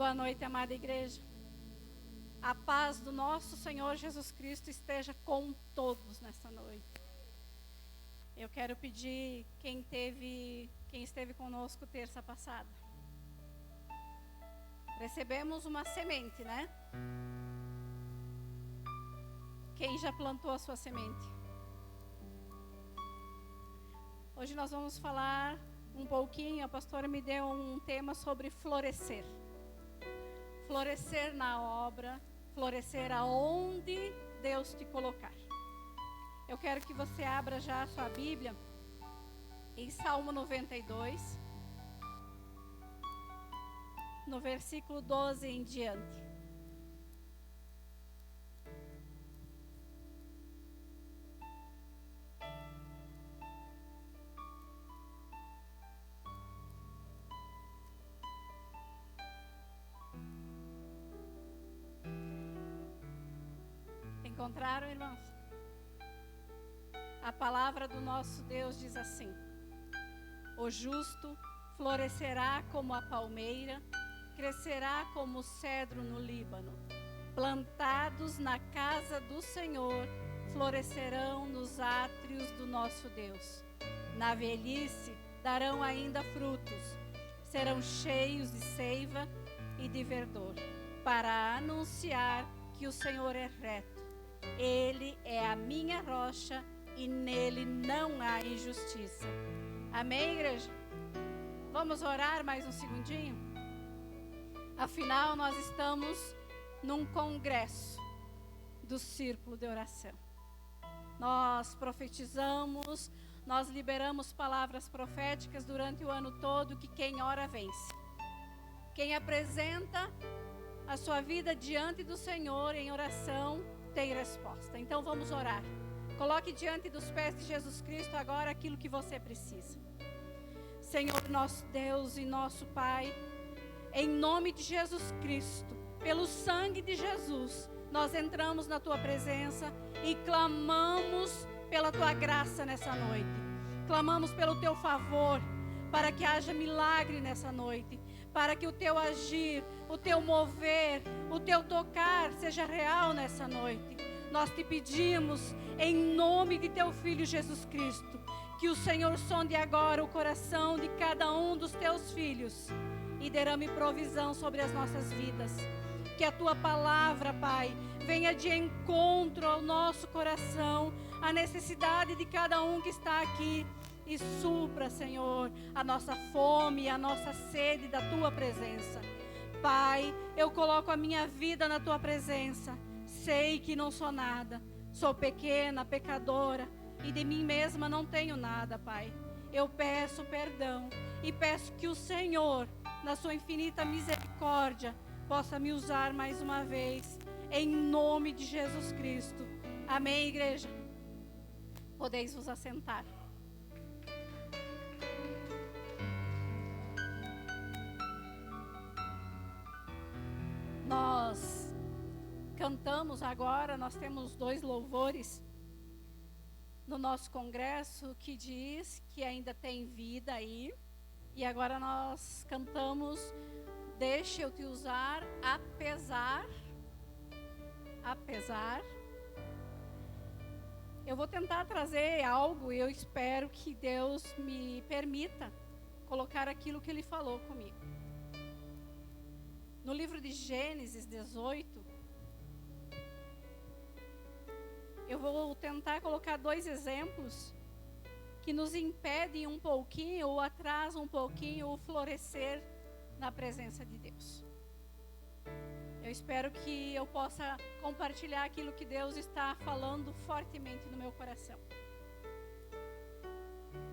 Boa noite, amada igreja. A paz do nosso Senhor Jesus Cristo esteja com todos nessa noite. Eu quero pedir quem esteve conosco terça passada. Recebemos uma semente, né? Quem já plantou a sua semente? Hoje nós vamos falar um pouquinho, a pastora me deu um tema sobre florescer. Florescer na obra, florescer aonde Deus te colocar. Eu quero que você abra já a sua Bíblia em Salmo 92, no versículo 12 em diante. Encontraram, irmãos? A palavra do nosso Deus diz assim: o justo florescerá como a palmeira, crescerá como o cedro no Líbano. Plantados na casa do Senhor, florescerão nos átrios do nosso Deus. Na velhice darão ainda frutos, serão cheios de seiva e de verdor, para anunciar que o Senhor é reto. Ele é a minha rocha e nele não há injustiça. Amém, igreja? Vamos orar mais um segundinho? Afinal, nós estamos num congresso do círculo de oração. Nós profetizamos, nós liberamos palavras proféticas durante o ano todo, que quem ora vence. Quem apresenta a sua vida diante do Senhor em oração tem resposta. Então vamos orar. Coloque diante dos pés de Jesus Cristo agora aquilo que você precisa. Senhor, nosso Deus e nosso Pai, em nome de Jesus Cristo, pelo sangue de Jesus, nós entramos na Tua presença e clamamos pela Tua graça nessa noite. Clamamos pelo Teu favor, para que haja milagre nessa noite, para que o Teu agir, o Teu mover, o Teu tocar seja real nessa noite. Nós te pedimos, em nome de Teu Filho Jesus Cristo, que o Senhor sonde agora o coração de cada um dos Teus filhos e derrame provisão sobre as nossas vidas. Que a Tua palavra, Pai, venha de encontro ao nosso coração, à necessidade de cada um que está aqui, e supra, Senhor, a nossa fome, a nossa sede da Tua presença. Pai, eu coloco a minha vida na Tua presença. Sei que não sou nada, sou pequena, pecadora, e de mim mesma não tenho nada, Pai. Eu peço perdão e peço que o Senhor, na sua infinita misericórdia, possa me usar mais uma vez, em nome de Jesus Cristo. Amém, igreja? Podeis vos assentar. Nós cantamos agora, nós temos 2 louvores no nosso congresso que diz que ainda tem vida aí. E agora nós cantamos Deixa eu te usar, apesar. Eu vou tentar trazer algo e eu espero que Deus me permita colocar aquilo que Ele falou comigo. No livro de Gênesis 18, eu vou tentar colocar 2 exemplos que nos impedem um pouquinho ou atrasam um pouquinho o florescer na presença de Deus. Eu espero que eu possa compartilhar aquilo que Deus está falando fortemente no meu coração.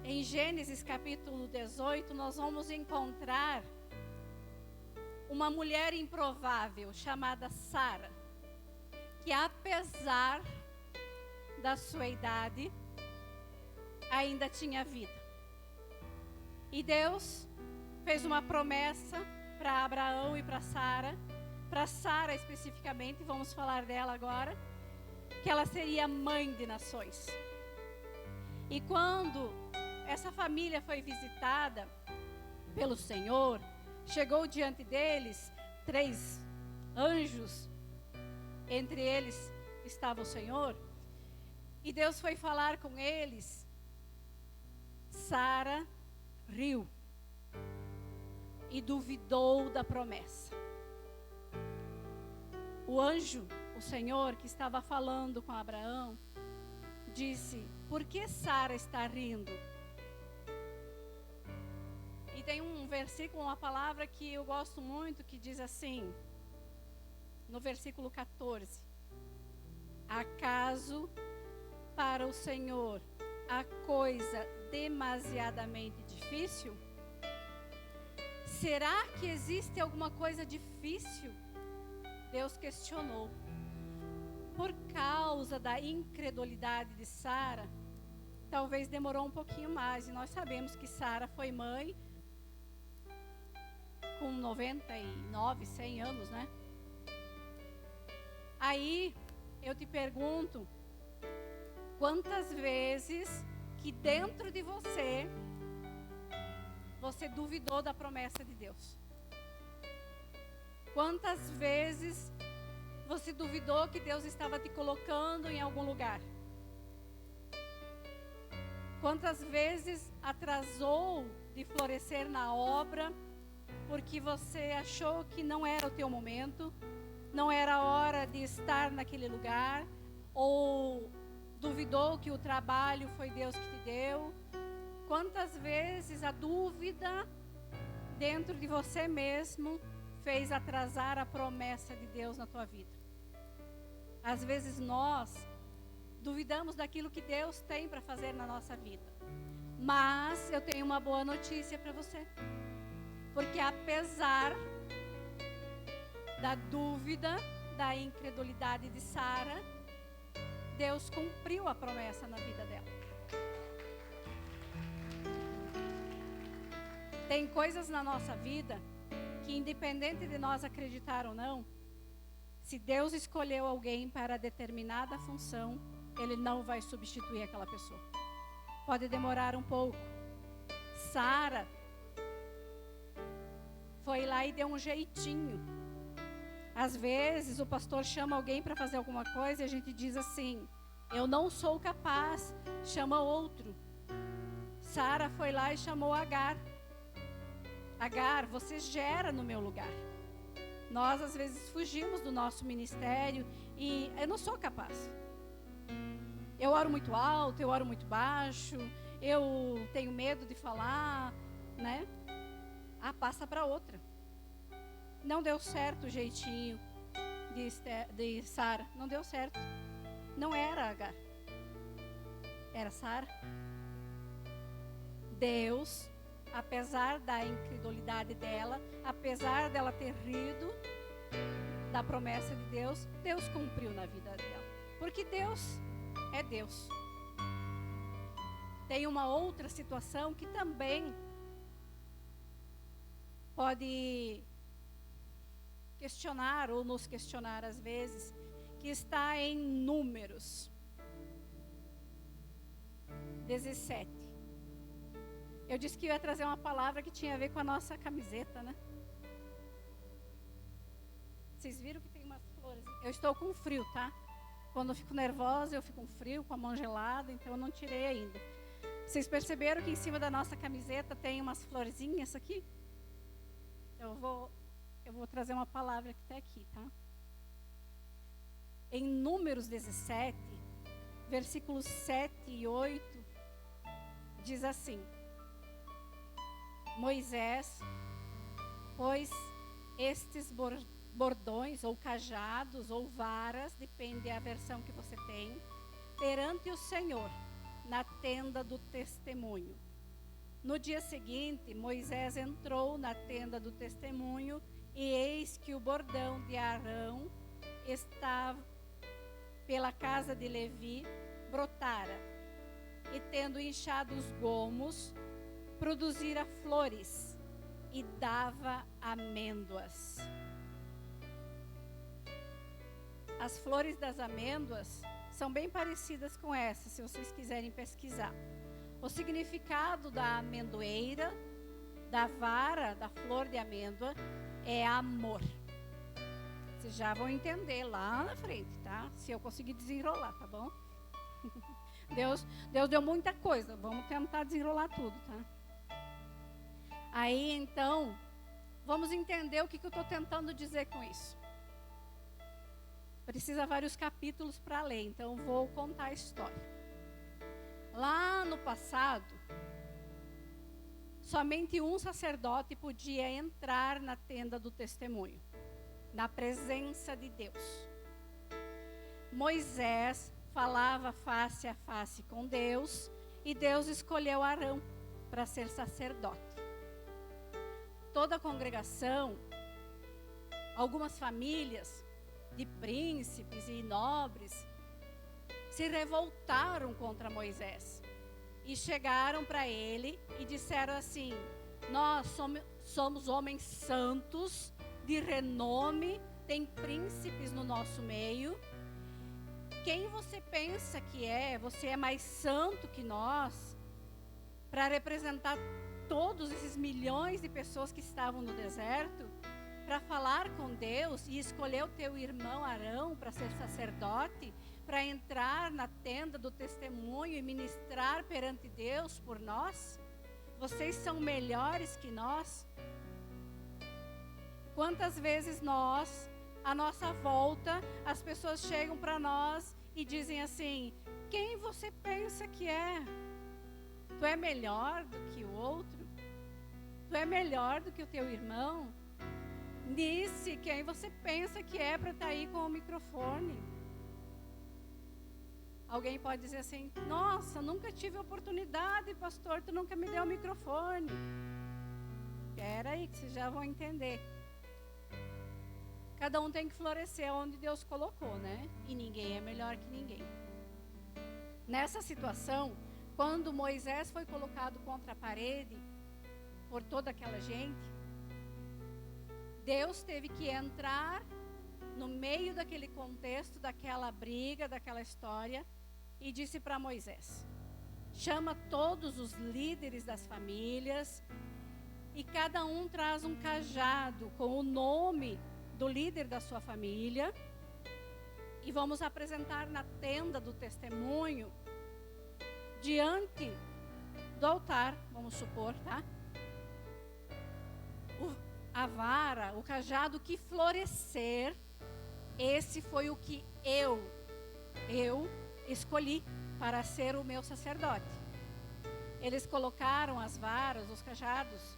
Em Gênesis capítulo 18, nós vamos encontrar uma mulher improvável chamada Sara, que apesar da sua idade, ainda tinha vida. E Deus fez uma promessa para Abraão e para Sara especificamente, vamos falar dela agora, que ela seria mãe de nações. E quando essa família foi visitada pelo Senhor, chegou diante deles, 3 anjos, entre eles estava o Senhor, e Deus foi falar com eles. Sara riu e duvidou da promessa. O anjo, o Senhor, que estava falando com Abraão, disse: por que Sara está rindo? E tem um versículo, uma palavra que eu gosto muito, que diz assim, no versículo 14: acaso para o Senhor a coisa demasiadamente difícil? Será que existe alguma coisa difícil? Deus questionou. Por causa da incredulidade de Sara, talvez demorou um pouquinho mais. E nós sabemos que Sara foi mãe com 99, 100 anos, né? Aí eu te pergunto, quantas vezes que dentro de você duvidou da promessa de Deus? Quantas vezes você duvidou que Deus estava te colocando em algum lugar? Quantas vezes atrasou de florescer na obra porque você achou que não era o teu momento, não era a hora de estar naquele lugar, ou duvidou que o trabalho foi Deus que te deu? Quantas vezes a dúvida dentro de você mesmo fez atrasar a promessa de Deus na tua vida? Às vezes nós duvidamos daquilo que Deus tem para fazer na nossa vida. Mas eu tenho uma boa notícia para você. Porque apesar da dúvida, da incredulidade de Sara, Deus cumpriu a promessa na vida dela. Tem coisas na nossa vida que, independente de nós acreditar ou não, se Deus escolheu alguém para determinada função, Ele não vai substituir aquela pessoa. Pode demorar um pouco. Sara foi lá e deu um jeitinho. Às vezes o pastor chama alguém para fazer alguma coisa e a gente diz assim: eu não sou capaz, chama outro. Sara foi lá e chamou Agar. Agar, você gera no meu lugar. Nós às vezes fugimos do nosso ministério e eu não sou capaz. Eu oro muito alto, eu oro muito baixo, eu tenho medo de falar, né? Ah, passa para outra. Não deu certo o jeitinho de Sara, não deu certo. Não era Agar, era Sara. Deus, apesar da incredulidade dela, apesar dela ter rido da promessa de Deus, Deus cumpriu na vida dela. Porque Deus é Deus. Tem uma outra situação que também pode questionar ou nos questionar às vezes, que está em Números 17. Eu disse que eu ia trazer uma palavra que tinha a ver com a nossa camiseta, né? Vocês viram que tem umas flores? Eu estou com frio, tá? Quando eu fico nervosa, eu fico com frio, com a mão gelada, então eu não tirei ainda. Vocês perceberam que em cima da nossa camiseta tem umas florzinhas aqui? Eu vou trazer uma palavra que está aqui, tá? Em Números 17, versículos 7 e 8, diz assim: Moisés pôs estes bordões, ou cajados, ou varas, depende da versão que você tem, perante o Senhor, na tenda do testemunho. No dia seguinte, Moisés entrou na tenda do testemunho, e eis que o bordão de Arão estava pela casa de Levi, brotara, e tendo inchado os gomos, produzira flores, e dava amêndoas. As flores das amêndoas são bem parecidas com essas, se vocês quiserem pesquisar. O significado da amendoeira, da vara, da flor de amêndoa, é amor. Vocês já vão entender lá na frente, tá? Se eu conseguir desenrolar, tá bom? Deus deu muita coisa. Vamos tentar desenrolar tudo, tá? Aí, então, vamos entender o que eu estou tentando dizer com isso. Precisa vários capítulos para ler, então vou contar a história. Lá no passado, somente um sacerdote podia entrar na tenda do testemunho, na presença de Deus. Moisés falava face a face com Deus e Deus escolheu Arão para ser sacerdote. Toda a congregação, algumas famílias de príncipes e nobres se revoltaram contra Moisés e chegaram para ele e disseram assim: nós somos homens santos, de renome, tem príncipes no nosso meio. Quem você pensa que é? Você é mais santo que nós para representar todos esses milhões de pessoas que estavam no deserto, para falar com Deus e escolher o teu irmão Arão para ser sacerdote, para entrar na tenda do testemunho e ministrar perante Deus por nós? Vocês são melhores que nós? Quantas vezes nós, à nossa volta, as pessoas chegam para nós e dizem assim: quem você pensa que é? Tu é melhor do que o outro? Tu é melhor do que o teu irmão? Disse quem você pensa que é para estar aí com o microfone. Alguém pode dizer assim: nossa, nunca tive oportunidade, pastor, tu nunca me deu o microfone. Espera aí que vocês já vão entender. Cada um tem que florescer onde Deus colocou, né? E ninguém é melhor que ninguém. Nessa situação, quando Moisés foi colocado contra a parede por toda aquela gente, Deus teve que entrar no meio daquele contexto, daquela briga, daquela história, e disse para Moisés: chama todos os líderes das famílias e cada um traz um cajado com o nome do líder da sua família e vamos apresentar na tenda do testemunho diante do altar, vamos supor, tá? A vara, o cajado que florescer, esse foi o que eu escolhi para ser o meu sacerdote. Eles colocaram as varas, os cajados,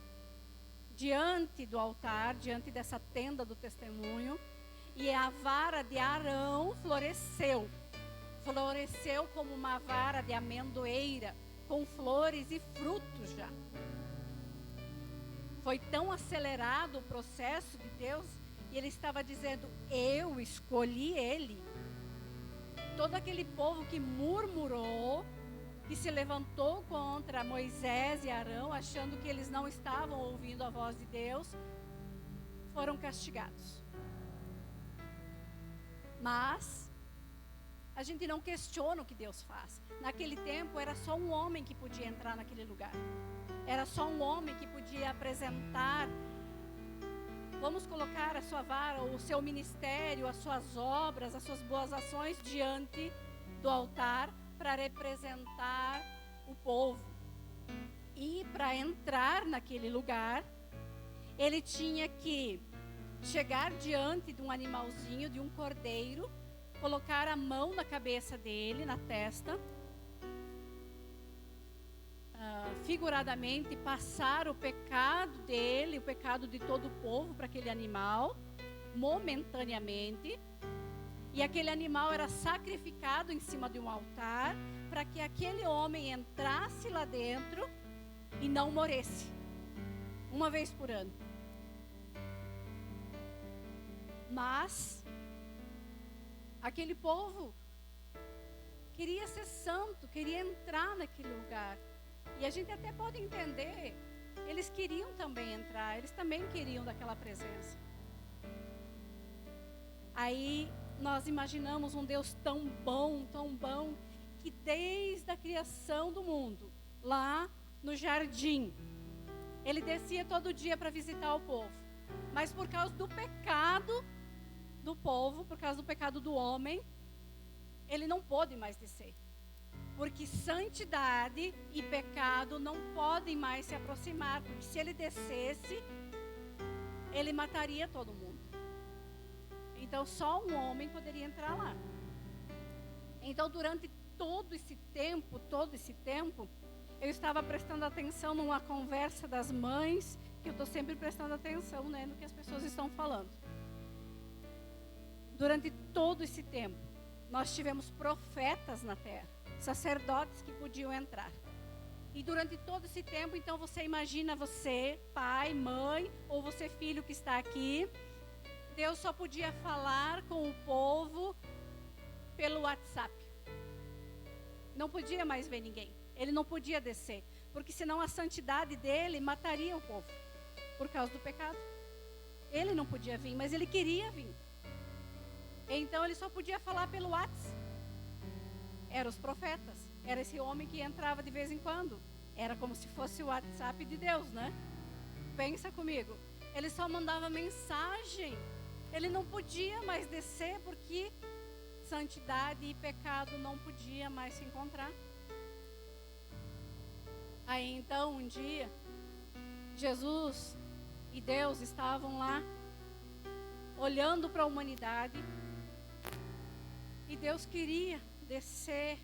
diante do altar, diante dessa tenda do testemunho, e a vara de Arão floresceu como uma vara de amendoeira, com flores e frutos já. Foi tão acelerado o processo de Deus, e ele estava dizendo: eu escolhi ele. Todo aquele povo que murmurou, que se levantou contra Moisés e Arão, achando que eles não estavam ouvindo a voz de Deus, foram castigados. Mas a gente não questiona o que Deus faz. Naquele tempo era só um homem que podia entrar naquele lugar. Era só um homem que podia apresentar, vamos colocar a sua vara, o seu ministério, as suas obras, as suas boas ações diante do altar para representar o povo. E para entrar naquele lugar, ele tinha que chegar diante de um animalzinho, de um cordeiro, colocar a mão na cabeça dele, na testa, figuradamente passar o pecado dele, o pecado de todo o povo para aquele animal, momentaneamente, e aquele animal era sacrificado em cima de um altar para que aquele homem entrasse lá dentro e não morresse, uma vez por ano. Mas aquele povo queria ser santo, queria entrar naquele lugar. E a gente até pode entender, eles queriam também entrar, eles também queriam daquela presença. Aí nós imaginamos um Deus tão bom, que desde a criação do mundo, lá no jardim, ele descia todo dia para visitar o povo. Mas por causa do pecado, do povo, por causa do pecado do homem, ele não pôde mais descer. Porque santidade e pecado não podem mais se aproximar. Porque se ele descesse, ele mataria todo mundo. Então só um homem poderia entrar lá. Então durante todo esse tempo, eu estava prestando atenção numa conversa das mães, que eu estou sempre prestando atenção, né, no que as pessoas estão falando. Durante todo esse tempo, nós tivemos profetas na terra, sacerdotes que podiam entrar. E durante todo esse tempo, então você imagina, você, pai, mãe, ou você filho que está aqui, Deus só podia falar com o povo pelo WhatsApp. Não podia mais ver ninguém. Ele não podia descer, porque senão a santidade dele mataria o povo, por causa do pecado. Ele não podia vir, mas ele queria vir. Então ele só podia falar pelo WhatsApp. Eram os profetas. Era esse homem que entrava de vez em quando. Era como se fosse o WhatsApp de Deus, né? Pensa comigo. Ele só mandava mensagem. Ele não podia mais descer porque santidade e pecado não podia mais se encontrar. Aí então um dia, Jesus e Deus estavam lá olhando para a humanidade. E Deus queria descer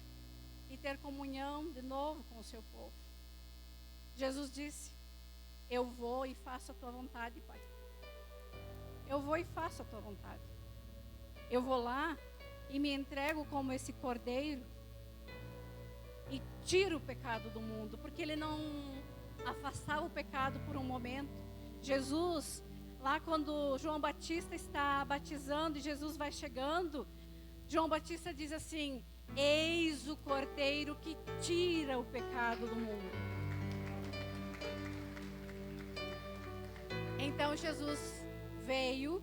e ter comunhão de novo com o seu povo. Jesus disse: eu vou e faço a tua vontade, Pai. Eu vou e faço a tua vontade. Eu vou lá e me entrego como esse cordeiro e tiro o pecado do mundo, porque ele não afastava o pecado por um momento. Jesus, lá quando João Batista está batizando e Jesus vai chegando, João Batista diz assim: eis o cordeiro que tira o pecado do mundo. Então Jesus veio,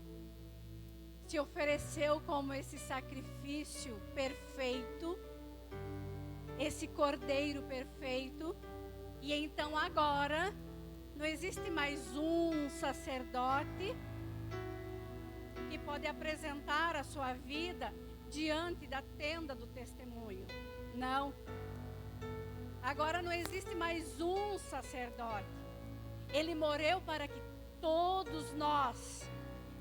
se ofereceu como esse sacrifício perfeito, esse cordeiro perfeito. E então agora não existe mais um sacerdote que pode apresentar a sua vida diante da tenda do testemunho. Não. Agora não existe mais um sacerdote. Ele morreu para que todos nós,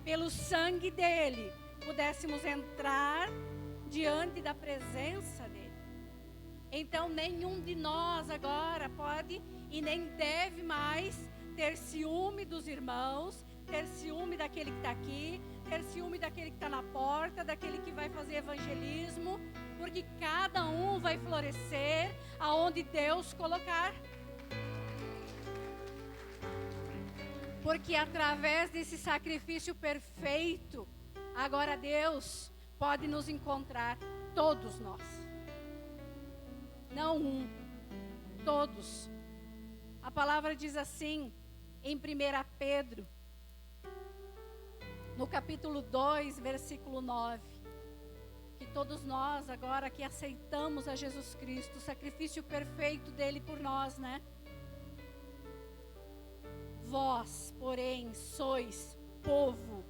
pelo sangue dele, pudéssemos entrar diante da presença dele. Então nenhum de nós agora pode e nem deve mais ter ciúme dos irmãos, ter ciúme daquele que está aqui, ter ciúme daquele que está na porta, daquele que vai fazer evangelismo, porque cada um vai florescer aonde Deus colocar. Porque através desse sacrifício perfeito, agora Deus pode nos encontrar, todos nós. Não um, todos. A palavra diz assim, em 1 Pedro, no capítulo 2, versículo 9, que todos nós agora que aceitamos a Jesus Cristo, o sacrifício perfeito dele por nós, né? Vós, porém, sois povo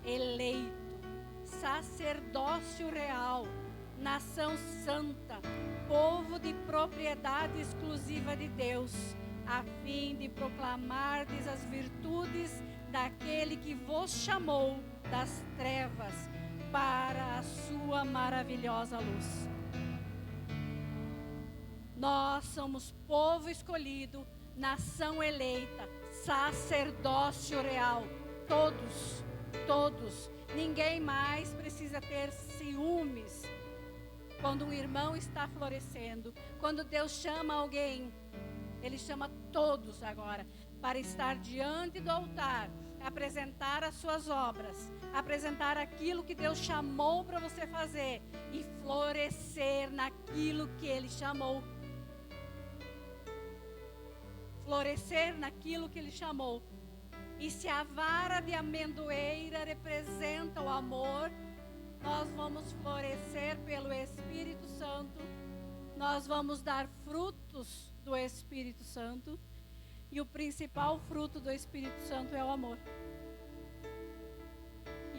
eleito, sacerdócio real, nação santa, povo de propriedade exclusiva de Deus, a fim de proclamardes as virtudes daquele que vos chamou das trevas para a sua maravilhosa luz. Nós somos povo escolhido, nação eleita, sacerdócio real, todos. Ninguém mais precisa ter ciúmes quando um irmão está florescendo. Quando Deus chama alguém, Ele chama todos agora para estar diante do altar, apresentar as suas obras, apresentar aquilo que Deus chamou para você fazer e florescer naquilo que Ele chamou. Florescer naquilo que Ele chamou. E se a vara de amendoeira representa o amor, nós vamos florescer pelo Espírito Santo. Nós vamos dar frutos do Espírito Santo. E o principal fruto do Espírito Santo é o amor.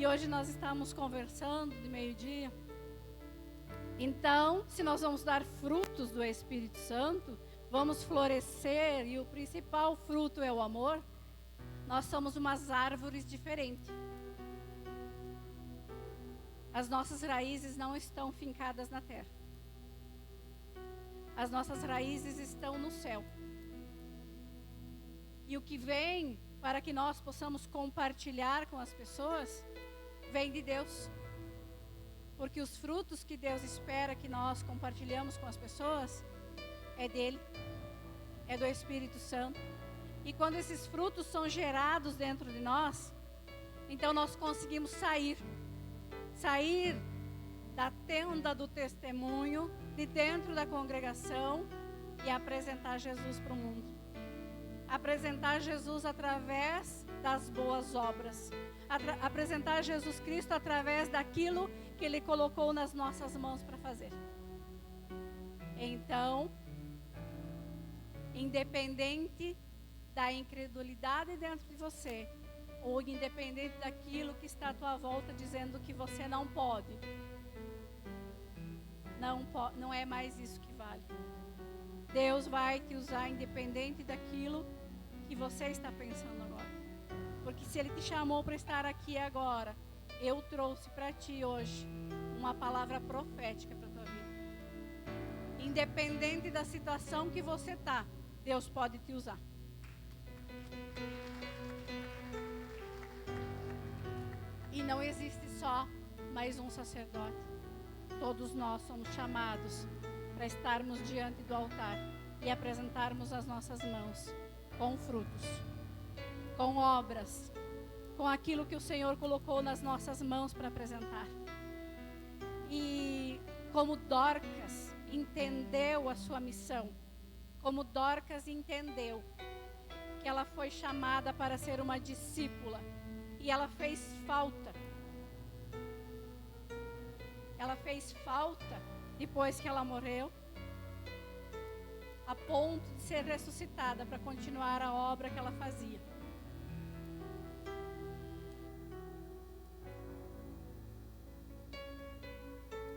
E hoje nós estamos conversando de meio-dia. Então, se nós vamos dar frutos do Espírito Santo, vamos florescer, e o principal fruto é o amor, nós somos umas árvores diferentes. As nossas raízes não estão fincadas na terra. As nossas raízes estão no céu. E o que vem para que nós possamos compartilhar com as pessoas, vem de Deus. Porque os frutos que Deus espera que nós compartilhamos com as pessoas, é dele, é do Espírito Santo. E quando esses frutos são gerados dentro de nós, então nós conseguimos sair da tenda do testemunho, de dentro da congregação, e apresentar Jesus para o mundo. Apresentar Jesus através das boas obras. Apresentar Jesus Cristo através daquilo que Ele colocou nas nossas mãos para fazer. Então, independente da incredulidade dentro de você, ou independente daquilo que está à tua volta dizendo que você não pode, não é mais isso que vale. Deus vai te usar independente daquilo que você está pensando agora. Porque se Ele te chamou para estar aqui agora, eu trouxe para ti hoje uma palavra profética para a tua vida. Independente da situação que você está, Deus pode te usar. E não existe só mais um sacerdote. Todos nós somos chamados para estarmos diante do altar e apresentarmos as nossas mãos com frutos, com obras, com aquilo que o Senhor colocou nas nossas mãos para apresentar. E como Dorcas entendeu a sua missão, como Dorcas entendeu que ela foi chamada para ser uma discípula, e ela fez falta. Ela fez falta depois que ela morreu, a ponto de ser ressuscitada para continuar a obra que ela fazia.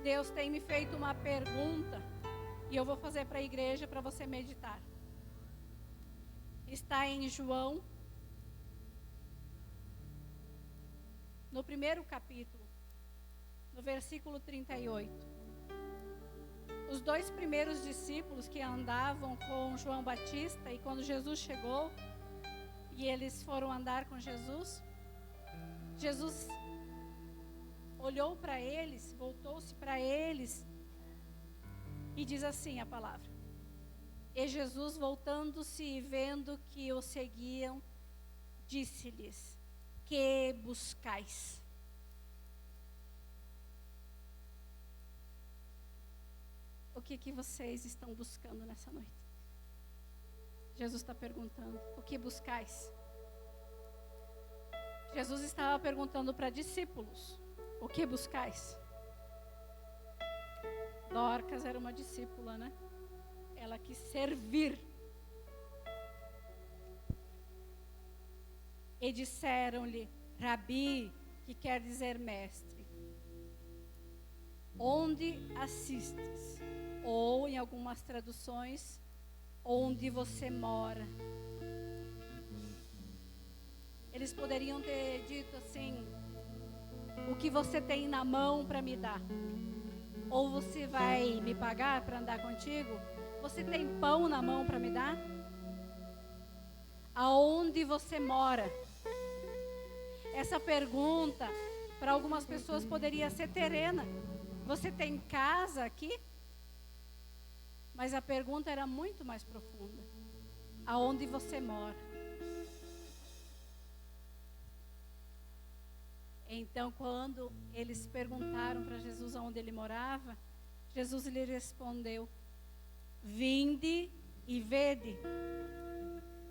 Deus tem me feito uma pergunta e eu vou fazer para a igreja para você meditar. Está em João, no primeiro capítulo, no versículo 38. Os dois primeiros discípulos que andavam com João Batista, e quando Jesus chegou e eles foram andar com Jesus, Jesus olhou para eles, voltou-se para eles e diz assim a palavra: e Jesus, voltando-se e vendo que o seguiam, disse-lhes: que buscais? O que vocês estão buscando nessa noite? Jesus está perguntando: o que buscais? Jesus estava perguntando para discípulos: o que buscais? Dorcas era uma discípula, né? Ela quis servir. E disseram-lhe: Rabi, que quer dizer mestre, onde assistes? Ou, em algumas traduções, onde você mora? Eles poderiam ter dito assim: o que você tem na mão para me dar? Ou você vai me pagar para andar contigo? Você tem pão na mão para me dar? Aonde você mora? Essa pergunta, para algumas pessoas, poderia ser terrena. Você tem casa aqui? Mas a pergunta era muito mais profunda. Aonde você mora? Então, quando eles perguntaram para Jesus aonde ele morava, Jesus lhe respondeu: vinde e vede.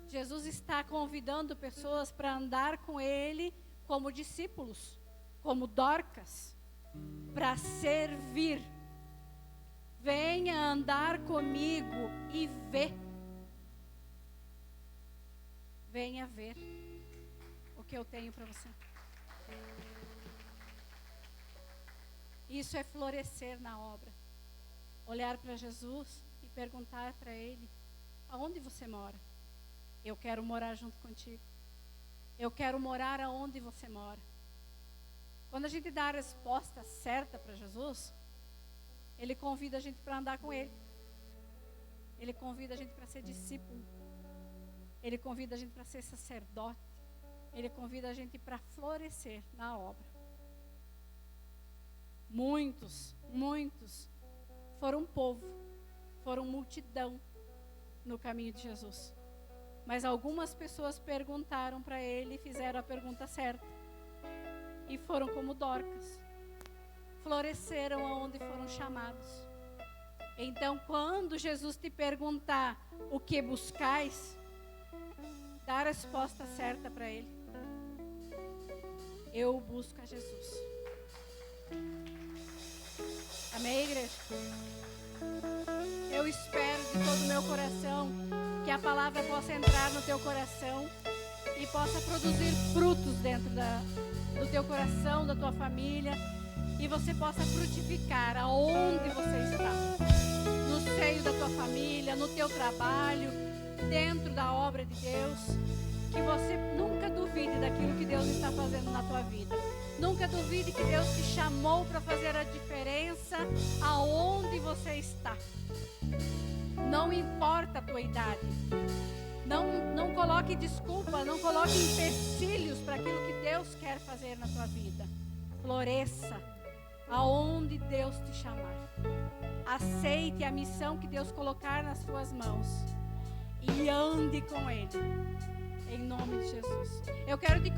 Jesus está convidando pessoas para andar com ele como discípulos, como Dorcas, para servir. Venha andar comigo e vê. Venha ver o que eu tenho para você. Isso é florescer na obra. Olhar para Jesus e perguntar para Ele: aonde você mora? Eu quero morar junto contigo. Eu quero morar aonde você mora. Quando a gente dá a resposta certa para Jesus, Ele convida a gente para andar com Ele. Ele convida a gente para ser discípulo. Ele convida a gente para ser sacerdote. Ele convida a gente para florescer na obra. Muitos foram povo, foram multidão no caminho de Jesus. Mas algumas pessoas perguntaram para Ele e fizeram a pergunta certa. E foram como Dorcas. Floresceram aonde foram chamados. Então, quando Jesus te perguntar o que buscais, dá a resposta certa para Ele. Eu busco a Jesus. Amém, igreja? Eu espero de todo o meu coração que a palavra possa entrar no teu coração e possa produzir frutos dentro do teu coração, da tua família, e você possa frutificar aonde você está, no seio da tua família, no teu trabalho, dentro da obra de Deus. Que você nunca duvide daquilo que Deus está fazendo na tua vida. Nunca duvide que Deus te chamou para fazer a diferença aonde você está. Não importa a tua idade. Não coloque desculpa, não coloque empecilhos para aquilo que Deus quer fazer na tua vida. Floresça aonde Deus te chamar. Aceite a missão que Deus colocar nas suas mãos e ande com Ele. Em nome de Jesus. Eu quero te